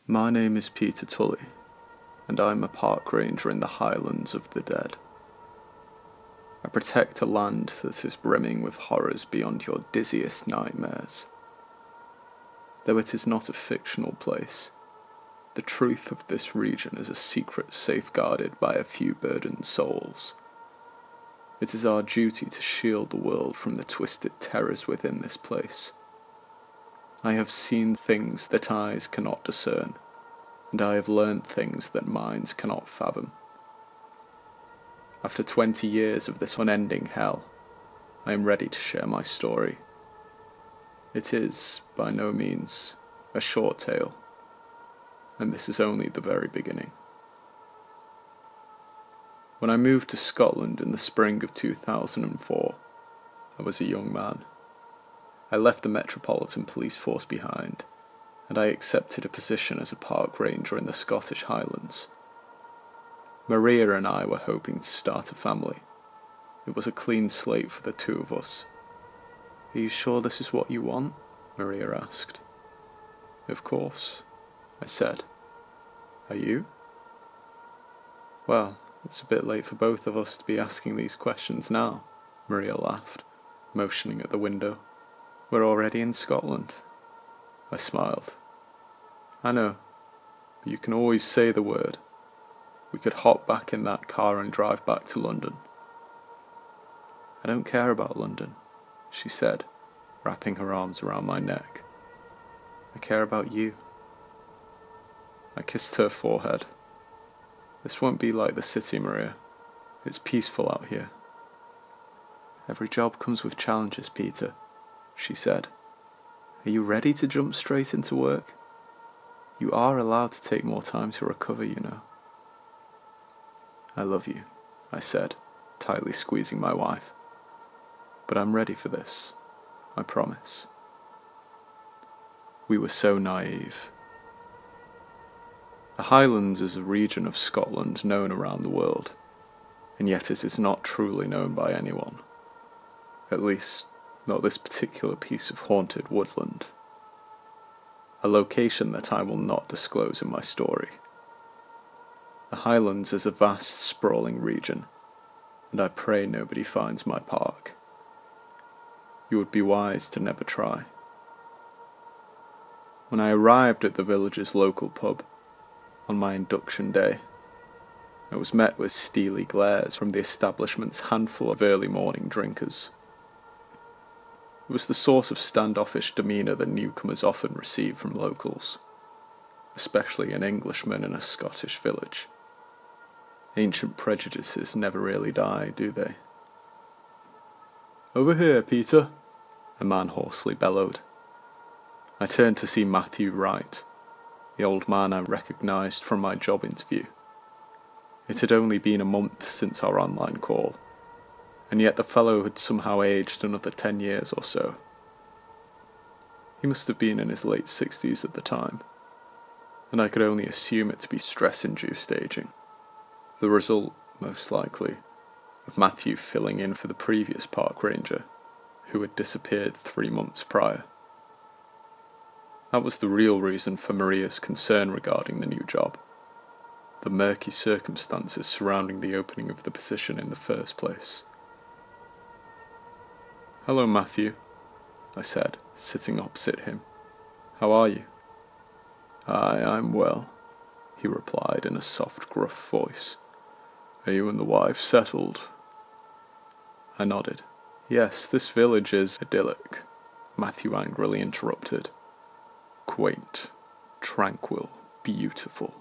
My name is Peter Tully, and I am a park ranger in the Highlands of the Dead. I protect a land that is brimming with horrors beyond your dizziest nightmares. Though it is not a fictional place, the truth of this region is a secret safeguarded by a few burdened souls. It is our duty to shield the world from the twisted terrors within this place. I have seen things that eyes cannot discern, and I have learned things that minds cannot fathom. After 20 years of this unending hell, I am ready to share my story. It is, by no means, a short tale, and this is only the very beginning. When I moved to Scotland in the spring of 2004, I was a young man. I left the Metropolitan Police Force behind, and I accepted a position as a park ranger in the Scottish Highlands. Maria and I were hoping to start a family. It was a clean slate for the two of us. "Are you sure this is what you want?" Maria asked. "Of course," I said. "Are you?" "Well, it's a bit late for both of us to be asking these questions now," Maria laughed, motioning at the window. "We're already in Scotland." I smiled. "I know, but you can always say the word. We could hop back in that car and drive back to London." "I don't care about London," she said, wrapping her arms around my neck. "I care about you." I kissed her forehead. "This won't be like the city, Maria. It's peaceful out here." "Every job comes with challenges, Peter," she said. "Are you ready to jump straight into work? You are allowed to take more time to recover, you know." "I love you," I said, tightly squeezing my wife. "But I'm ready for this, I promise." We were so naive. The Highlands is a region of Scotland known around the world, and yet it is not truly known by anyone. At least, not this particular piece of haunted woodland. A location that I will not disclose in my story. The Highlands is a vast, sprawling region, and I pray nobody finds my park. You would be wise to never try. When I arrived at the village's local pub, on my induction day, I was met with steely glares from the establishment's handful of early morning drinkers. It was the sort of standoffish demeanour that newcomers often receive from locals, especially an Englishman in a Scottish village. Ancient prejudices never really die, do they? "Over here, Peter," a man hoarsely bellowed. I turned to see Matthew Wright, the old man I recognised from my job interview. It had only been a month since our online call, and yet the fellow had somehow aged another 10 years or so. He must have been in his late 60s at the time, and I could only assume it to be stress-induced aging. The result, most likely, of Matthew filling in for the previous park ranger, who had disappeared 3 months prior. That was the real reason for Maria's concern regarding the new job, the murky circumstances surrounding the opening of the position in the first place. "Hello, Matthew," I said, sitting opposite him. "How are you?" I'm well," he replied in a soft, gruff voice. "Are you and the wife settled?" I nodded. "Yes, this village is idyllic," Matthew angrily interrupted. "Quaint, tranquil, beautiful."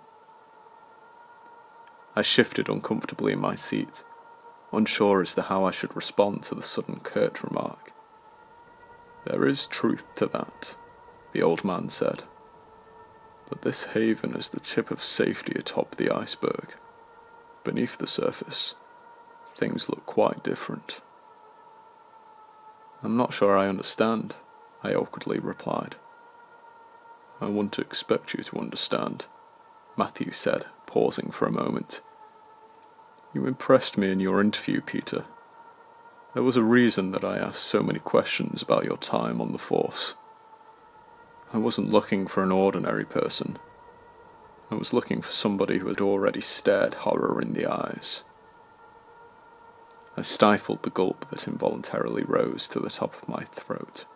I shifted uncomfortably in my seat, unsure as to how I should respond to the sudden curt remark. "There is truth to that," the old man said. "But this haven is the tip of safety atop the iceberg. Beneath the surface, things look quite different." "I'm not sure I understand," I awkwardly replied. "I wouldn't expect you to understand," Matthew said, pausing for a moment. "You impressed me in your interview, Peter. There was a reason that I asked so many questions about your time on the force. I wasn't looking for an ordinary person. I was looking for somebody who had already stared horror in the eyes. I stifled the gulp that involuntarily rose to the top of my throat.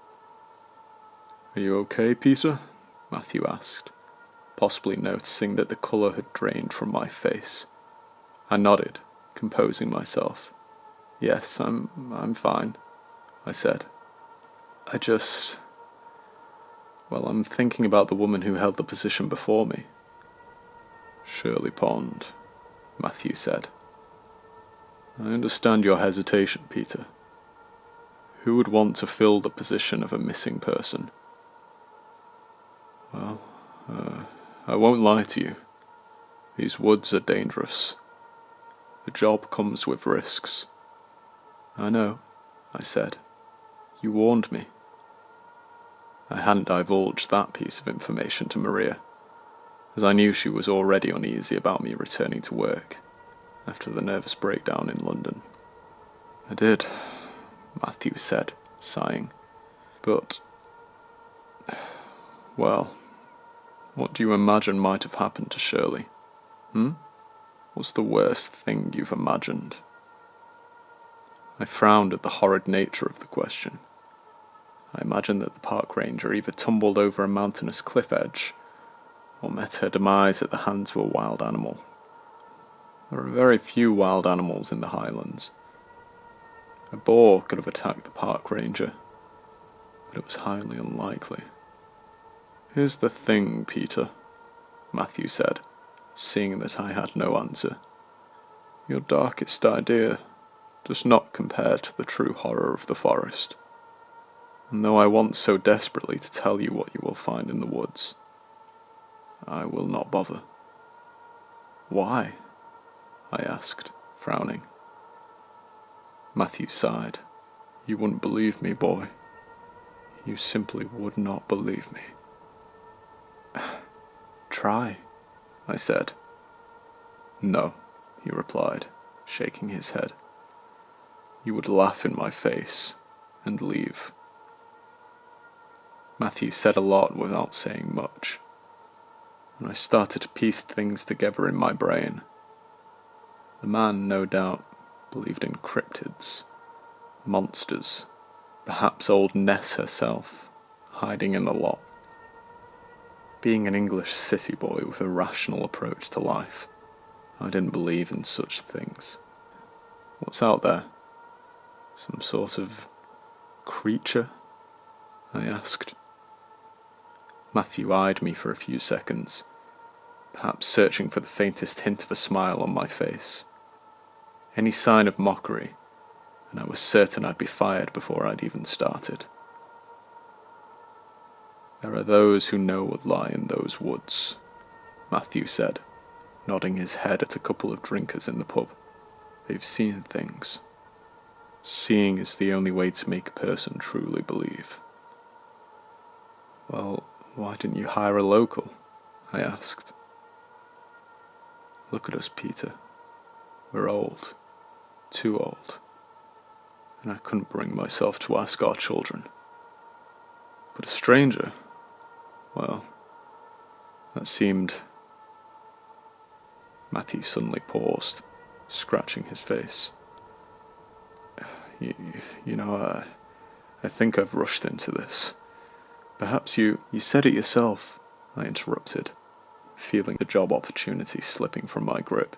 "Are you okay, Peter?" Matthew asked, possibly noticing that the colour had drained from my face. I nodded, composing myself. "Yes, I'm fine," I said. I'm thinking about the woman who held the position before me." "Shirley Pond," Matthew said. "I understand your hesitation, Peter. Who would want to fill the position of a missing person?" "Well, I won't lie to you. These woods are dangerous. The job comes with risks." "I know," I said. "You warned me." I hadn't divulged that piece of information to Maria, as I knew she was already uneasy about me returning to work after the nervous breakdown in London. "I did," Matthew said, sighing. "But, well, what do you imagine might have happened to Shirley? What's the worst thing you've imagined?" I frowned at the horrid nature of the question. I imagined that the park ranger either tumbled over a mountainous cliff edge or met her demise at the hands of a wild animal. There are very few wild animals in the Highlands. A boar could have attacked the park ranger, but it was highly unlikely. "Here's the thing, Peter," Matthew said, seeing that I had no answer. "Your darkest idea does not compare to the true horror of the forest. And though I want so desperately to tell you what you will find in the woods, I will not bother." "Why?" I asked, frowning. Matthew sighed. "You wouldn't believe me, boy. You simply would not believe me." "Try," I said. "No," he replied, shaking his head. "You would laugh in my face and leave." Matthew said a lot without saying much, and I started to piece things together in my brain. The man, no doubt, believed in cryptids, monsters, perhaps old Ness herself, hiding in the lot. Being an English city boy with a rational approach to life, I didn't believe in such things. "What's out there? Some sort of creature?" I asked. Matthew eyed me for a few seconds, perhaps searching for the faintest hint of a smile on my face. Any sign of mockery, and I was certain I'd be fired before I'd even started. "There are those who know what lie in those woods," Matthew said, nodding his head at a couple of drinkers in the pub. "They've seen things. Seeing is the only way to make a person truly believe." "Well, why didn't you hire a local?" I asked. "Look at us, Peter. We're old. Too old. And I couldn't bring myself to ask our children. But a stranger, well, that seemed..." Matthew suddenly paused, scratching his face. I think I've rushed into this. Perhaps you said it yourself," I interrupted, feeling the job opportunity slipping from my grip.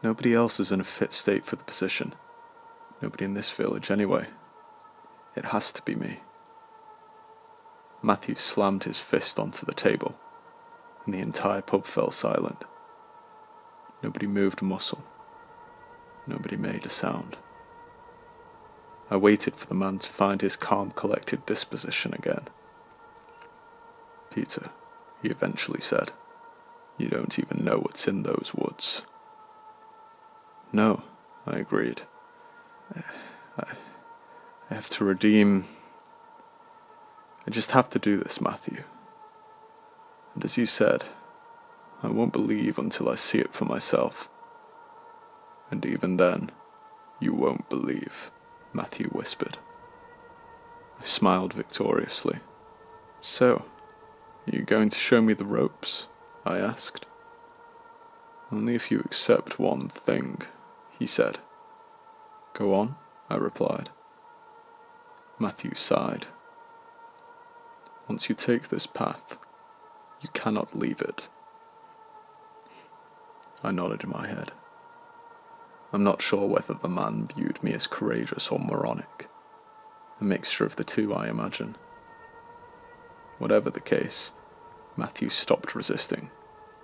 "Nobody else is in a fit state for the position. Nobody in this village, anyway. It has to be me." Matthew slammed his fist onto the table, and the entire pub fell silent. Nobody moved a muscle. Nobody made a sound. I waited for the man to find his calm, collected disposition again. "Peter," he eventually said, "you don't even know what's in those woods." "No," I agreed. I have to redeem... I just have to do this, Matthew. And as you said, I won't believe until I see it for myself. And even then, you won't believe," Matthew whispered. I smiled victoriously. "So, are you going to show me the ropes?" I asked. Only if you accept one thing, he said. Go on, I replied. Matthew sighed. Once you take this path, you cannot leave it. I nodded my head. I'm not sure whether the man viewed me as courageous or moronic. A mixture of the two, I imagine. Whatever the case, Matthew stopped resisting,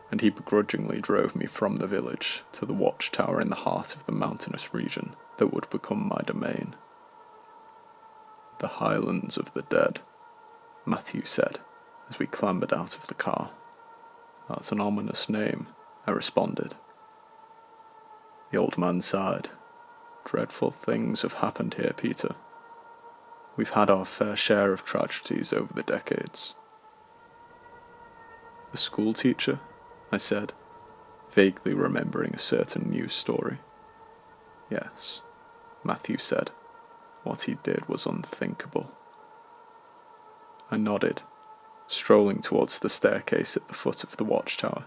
and he begrudgingly drove me from the village to the watchtower in the heart of the mountainous region that would become my domain. The Highlands of the Dead, Matthew said, as we clambered out of the car. That's an ominous name, I responded. The old man sighed. Dreadful things have happened here, Peter. We've had our fair share of tragedies over the decades. A school teacher? I said, vaguely remembering a certain news story. Yes, Matthew said. What he did was unthinkable. I nodded, strolling towards the staircase at the foot of the watchtower.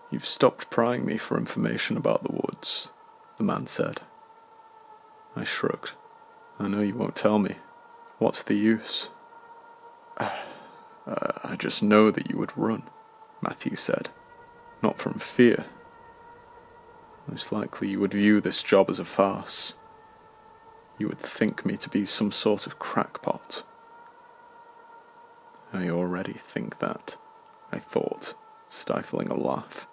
You've stopped prying me for information about the woods, the man said. I shrugged. I know you won't tell me. What's the use? I just know that you would run, Matthew said. Not from fear. Most likely you would view this job as a farce. You would think me to be some sort of crackpot. I already think that, I thought, stifling a laugh.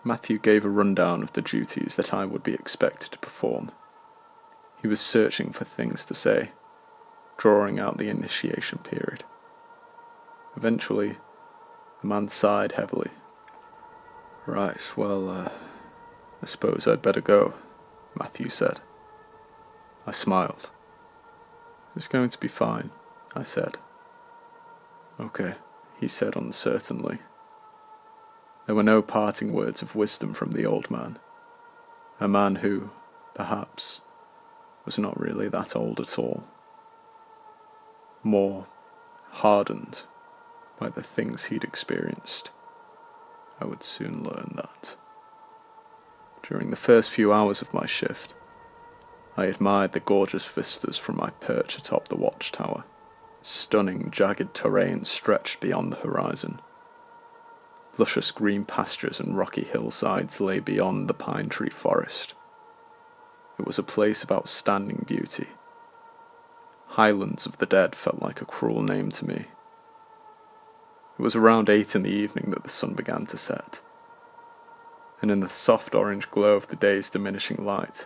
Matthew gave a rundown of the duties that I would be expected to perform. He was searching for things to say, drawing out the initiation period. Eventually, the man sighed heavily. Right, well, I suppose I'd better go, Matthew said. I smiled. It's going to be fine, I said. Okay, he said uncertainly. There were no parting words of wisdom from the old man, a man who, perhaps, was not really that old at all. More hardened by the things he'd experienced. I would soon learn that. During the first few hours of my shift, I admired the gorgeous vistas from my perch atop the watchtower. Stunning, jagged terrain stretched beyond the horizon. Luscious green pastures and rocky hillsides lay beyond the pine tree forest. It was a place of outstanding beauty. Highlands of the Dead felt like a cruel name to me. It was around 8 in the evening that the sun began to set, and in the soft orange glow of the day's diminishing light,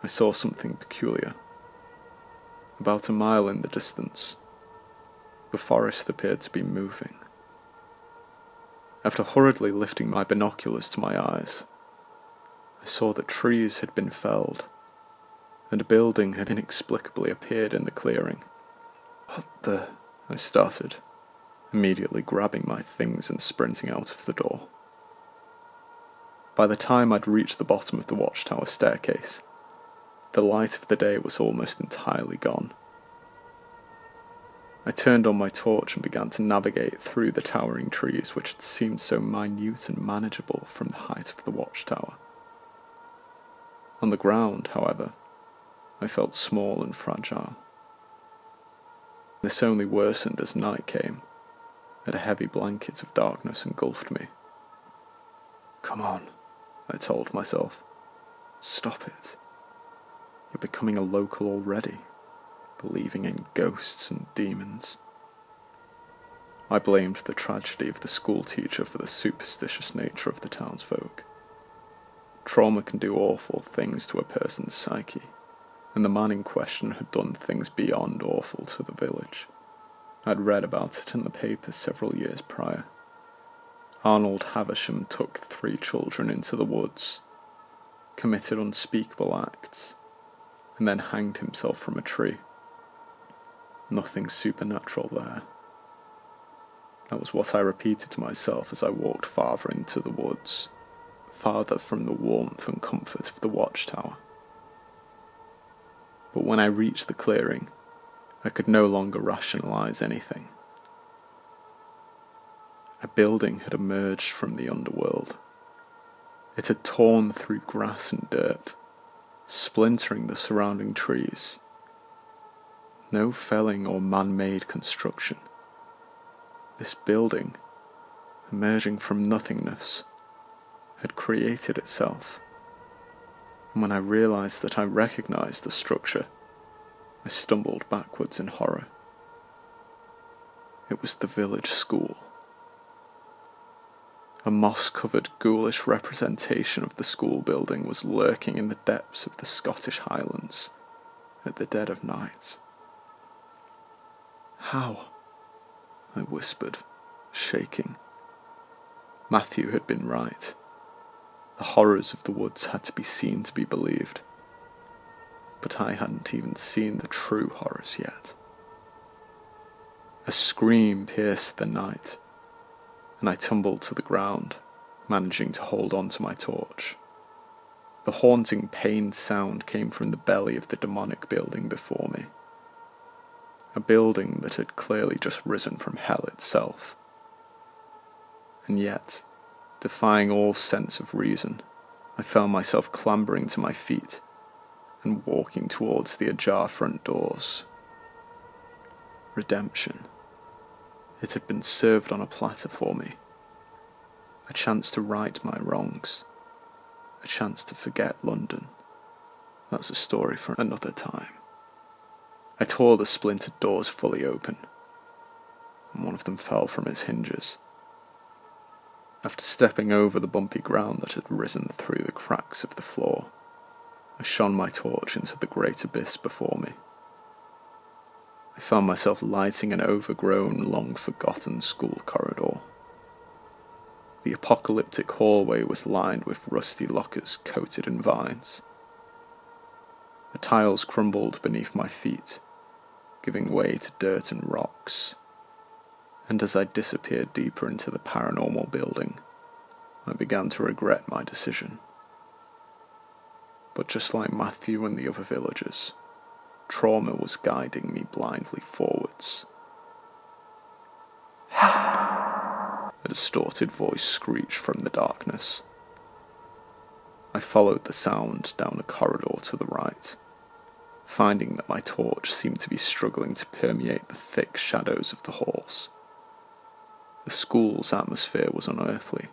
I saw something peculiar. About a mile in the distance, the forest appeared to be moving. After hurriedly lifting my binoculars to my eyes, I saw that trees had been felled, and a building had inexplicably appeared in the clearing. What the? I started, immediately grabbing my things and sprinting out of the door. By the time I'd reached the bottom of the watchtower staircase, the light of the day was almost entirely gone. I turned on my torch and began to navigate through the towering trees which had seemed so minute and manageable from the height of the watchtower. On the ground, however, I felt small and fragile. This only worsened as night came, and a heavy blanket of darkness engulfed me. Come on, I told myself. Stop it. You're becoming a local already, believing in ghosts and demons. I blamed the tragedy of the schoolteacher for the superstitious nature of the townsfolk. Trauma can do awful things to a person's psyche, and the man in question had done things beyond awful to the village. I'd read about it in the papers several years prior. Arnold Havisham took 3 children into the woods, committed unspeakable acts, and then hanged himself from a tree. Nothing supernatural there. That was what I repeated to myself as I walked farther into the woods, farther from the warmth and comfort of the watchtower. But when I reached the clearing, I could no longer rationalize anything. A building had emerged from the underworld. It had torn through grass and dirt, splintering the surrounding trees. No felling or man-made construction. This building, emerging from nothingness, had created itself. And when I realized that I recognized the structure, I stumbled backwards in horror. It was the village school. A moss-covered, ghoulish representation of the school building was lurking in the depths of the Scottish Highlands at the dead of night. "How?" I whispered, shaking. Matthew had been right. The horrors of the woods had to be seen to be believed. But I hadn't even seen the true horrors yet. A scream pierced the night, and I tumbled to the ground, managing to hold on to my torch. The haunting, pained sound came from the belly of the demonic building before me. A building that had clearly just risen from hell itself. And yet, defying all sense of reason, I found myself clambering to my feet and walking towards the ajar front doors. Redemption. It had been served on a platter for me. A chance to right my wrongs. A chance to forget London. That's a story for another time. I tore the splintered doors fully open, and one of them fell from its hinges. After stepping over the bumpy ground that had risen through the cracks of the floor, I shone my torch into the great abyss before me. I found myself lighting an overgrown, long-forgotten school corridor. The apocalyptic hallway was lined with rusty lockers coated in vines. The tiles crumbled beneath my feet, giving way to dirt and rocks. And as I disappeared deeper into the paranormal building, I began to regret my decision. But just like Matthew and the other villagers, trauma was guiding me blindly forwards. "Help!" A distorted voice screeched from the darkness. I followed the sound down a corridor to the right, finding that my torch seemed to be struggling to permeate the thick shadows of the halls. The school's atmosphere was unearthly.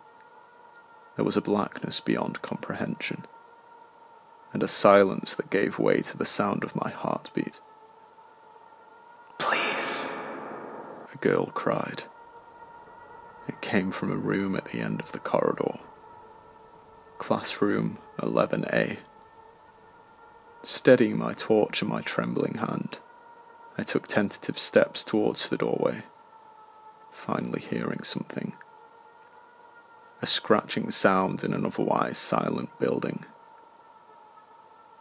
There was a blackness beyond comprehension, and a silence that gave way to the sound of my heartbeat. "Please," a girl cried. It came from a room at the end of the corridor. Classroom 11A. Steadying my torch in my trembling hand, I took tentative steps towards the doorway, finally hearing something. A scratching sound in an otherwise silent building.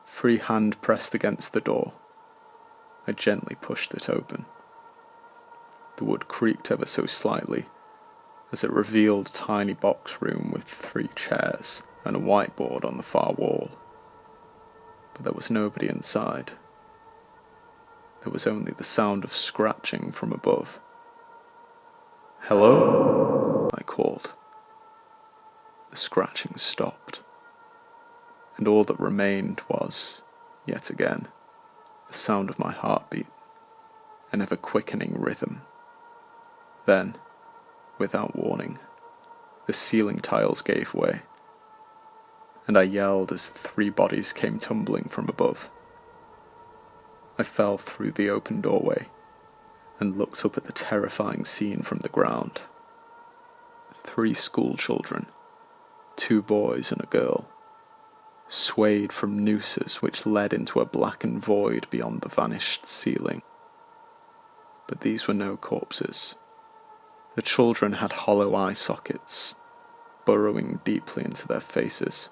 Free hand pressed against the door. I gently pushed it open. The wood creaked ever so slightly as it revealed a tiny box room with 3 chairs and a whiteboard on the far wall. But there was nobody inside. There was only the sound of scratching from above. "Hello?" I called. The scratching stopped, and all that remained was, yet again, the sound of my heartbeat, an ever-quickening rhythm. Then, without warning, the ceiling tiles gave way, and I yelled as 3 bodies came tumbling from above. I fell through the open doorway and looked up at the terrifying scene from the ground. 3 school children, 2 boys and a girl, swayed from nooses which led into a blackened void beyond the vanished ceiling. But these were no corpses. The children had hollow eye sockets, burrowing deeply into their faces.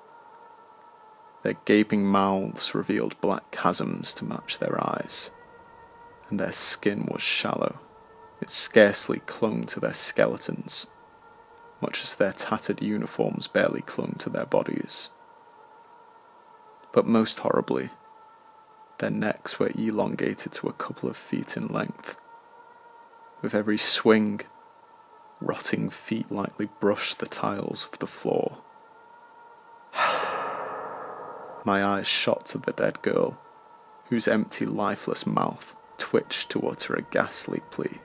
Their gaping mouths revealed black chasms to match their eyes, and their skin was shallow. It scarcely clung to their skeletons, much as their tattered uniforms barely clung to their bodies. But most horribly, their necks were elongated to a couple of feet in length. With every swing, Rotting feet lightly brushed the tiles of the floor. My eyes shot to the dead girl, whose empty, lifeless mouth twitched to utter a ghastly plea.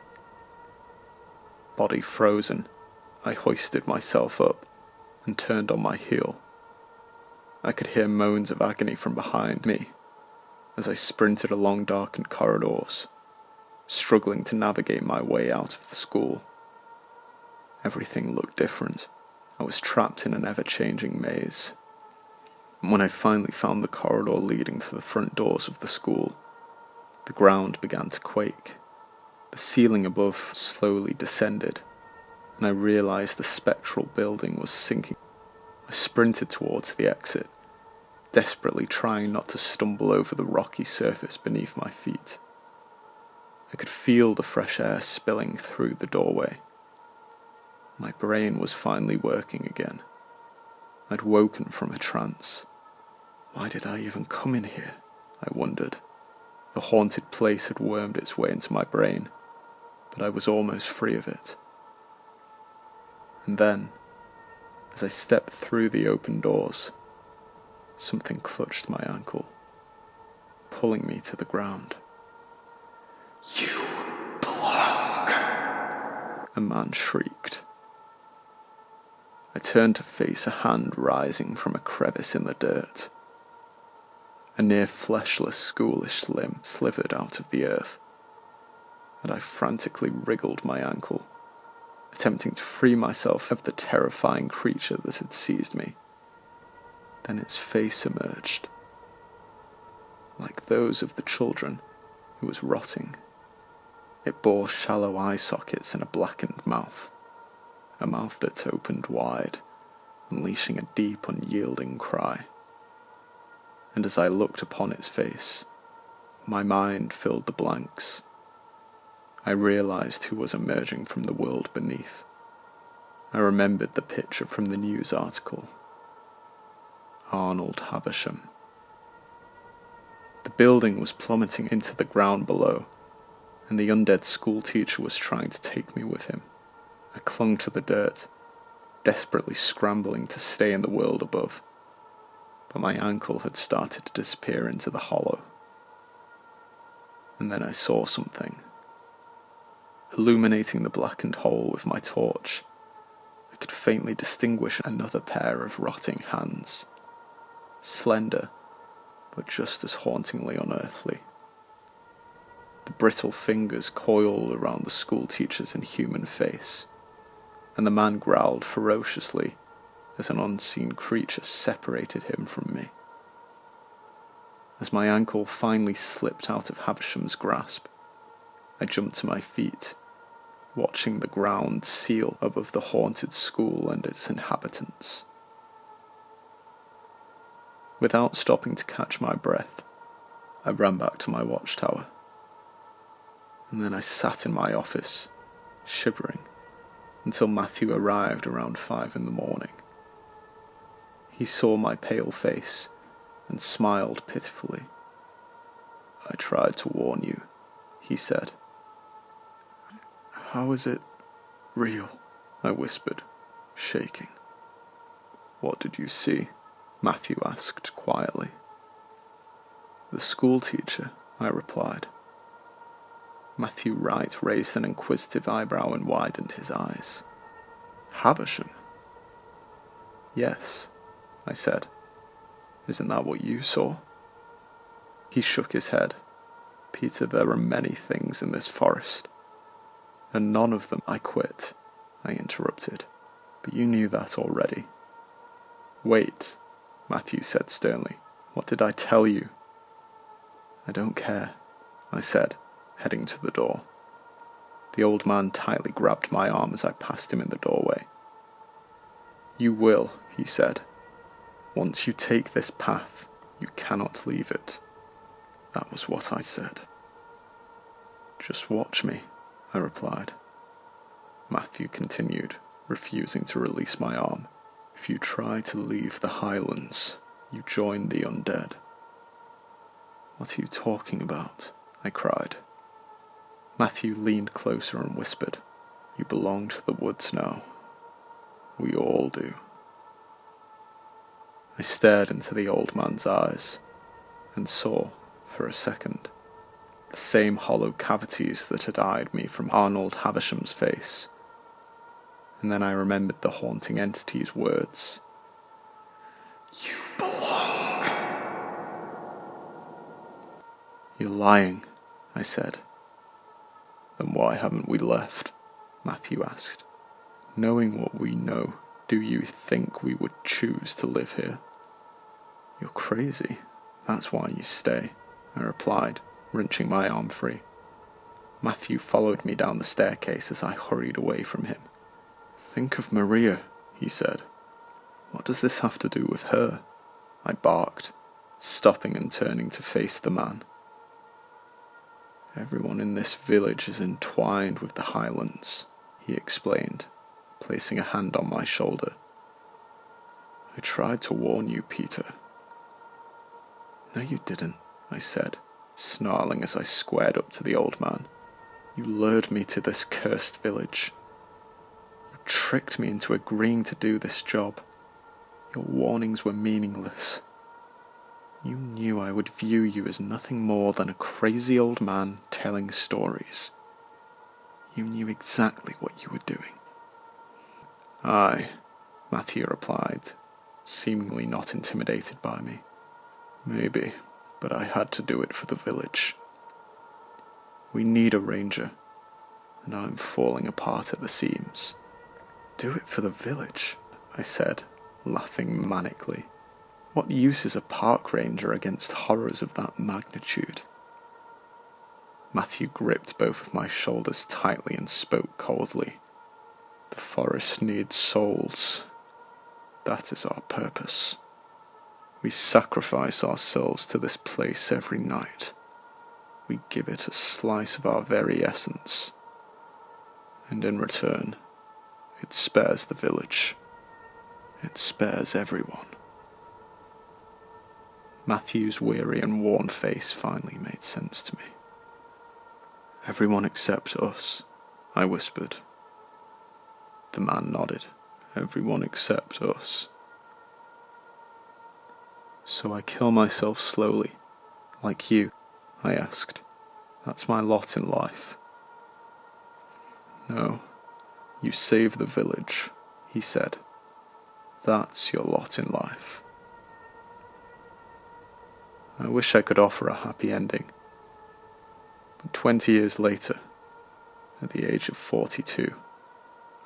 Body frozen, I hoisted myself up and turned on my heel. I could hear moans of agony from behind me as I sprinted along darkened corridors, struggling to navigate my way out of the school. Everything looked different. I was trapped in an ever-changing maze. And when I finally found the corridor leading to the front doors of the school, the ground began to quake. The ceiling above slowly descended, and I realized the spectral building was sinking. I sprinted towards the exit, desperately trying not to stumble over the rocky surface beneath my feet. I could feel the fresh air spilling through the doorway. My brain was finally working again. I'd woken from a trance. Why did I even come in here? I wondered. The haunted place had wormed its way into my brain, but I was almost free of it. And then, as I stepped through the open doors, something clutched my ankle, pulling me to the ground. "You belong!" a man shrieked. I turned to face a hand rising from a crevice in the dirt. A near fleshless, ghoulish limb slithered out of the earth, and I frantically wriggled my ankle, attempting to free myself of the terrifying creature that had seized me. Then its face emerged, like those of the children who was rotting. It bore shallow eye sockets and a blackened mouth, a mouth that opened wide, unleashing a deep, unyielding cry. And as I looked upon its face, my mind filled the blanks. I realized who was emerging from the world beneath. I remembered the picture from the news article. Arnold Havisham. The building was plummeting into the ground below, and the undead schoolteacher was trying to take me with him. I clung to the dirt, desperately scrambling to stay in the world above, but my ankle had started to disappear into the hollow. And then I saw something. Illuminating the blackened hole with my torch, I could faintly distinguish another pair of rotting hands, slender, but just as hauntingly unearthly. The brittle fingers coiled around the schoolteacher's inhuman face, and the man growled ferociously as an unseen creature separated him from me. As my ankle finally slipped out of Havisham's grasp, I jumped to my feet, watching the ground seal above the haunted school and its inhabitants. Without stopping to catch my breath, I ran back to my watchtower. And then I sat in my office, shivering, until Matthew arrived around 5 a.m. He saw my pale face and smiled pitifully. "I tried to warn you," he said. "How is it real?" I whispered, shaking. "What did you see?" Matthew asked quietly. "The schoolteacher," I replied. Matthew Wright raised an inquisitive eyebrow and widened his eyes. "Havisham?" "Yes," I said. "Isn't that what you saw?" He shook his head. "Peter, there are many things in this forest, and none of them." "I quit," I interrupted. "But you knew that already." "Wait," Matthew said sternly. "What did I tell you?" "I don't care," I said, heading to the door. The old man tightly grabbed my arm as I passed him in the doorway. "You will," he said. "Once you take this path, you cannot leave it." That was what I said. "Just watch me," I replied. Matthew continued, refusing to release my arm. "If you try to leave the Highlands, you join the undead." "What are you talking about?" I cried. Matthew leaned closer and whispered, You belong to the woods now. We all do. I stared into the old man's eyes and saw, for a second, the same hollow cavities that had eyed me from Arnold Havisham's face. And then I remembered the haunting entity's words. You belong. You're lying, I said. Then why haven't we left? Matthew asked. Knowing what we know, do you think we would choose to live here? You're crazy. That's why you stay, I replied, wrenching my arm free. Matthew followed me down the staircase as I hurried away from him. Think of Maria, he said. What does this have to do with her? I barked, stopping and turning to face the man. Everyone in this village is entwined with the Highlands, he explained, placing a hand on my shoulder. I tried to warn you, Peter. No, you didn't, I said, snarling as I squared up to the old man. You lured me to this cursed village. You tricked me into agreeing to do this job. Your warnings were meaningless. You knew I would view you as nothing more than a crazy old man telling stories. You knew exactly what you were doing. Aye, Matthew replied, seemingly not intimidated by me. Maybe, but I had to do it for the village. We need a ranger, and I'm falling apart at the seams. Do it for the village, I said, laughing manically. What use is a park ranger against horrors of that magnitude? Matthew gripped both of my shoulders tightly and spoke coldly. The forest needs souls. That is our purpose. We sacrifice ourselves to this place every night. We give it a slice of our very essence. And in return, it spares the village. It spares everyone. Matthew's weary and worn face finally made sense to me. Everyone except us, I whispered. The man nodded. Everyone except us. So I kill myself slowly, like you, I asked. That's my lot in life. No, you save the village, he said. That's your lot in life. I wish I could offer a happy ending. But 20 years later, at the age of 42,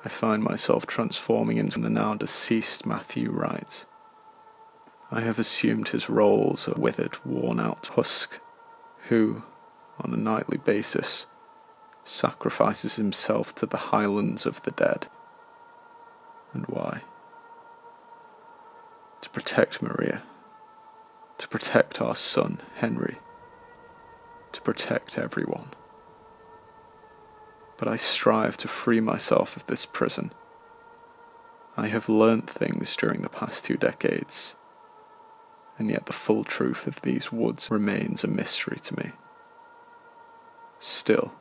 I find myself transforming into the now deceased Matthew Wright. I have assumed his role as a withered, worn-out husk, who, on a nightly basis, sacrifices himself to the Highlands of the dead. And why? To protect Maria. To protect our son, Henry. To protect everyone. But I strive to free myself of this prison. I have learnt things during the past 2 decades, and yet the full truth of these woods remains a mystery to me. Still,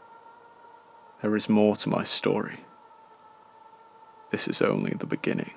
there is more to my story. This is only the beginning.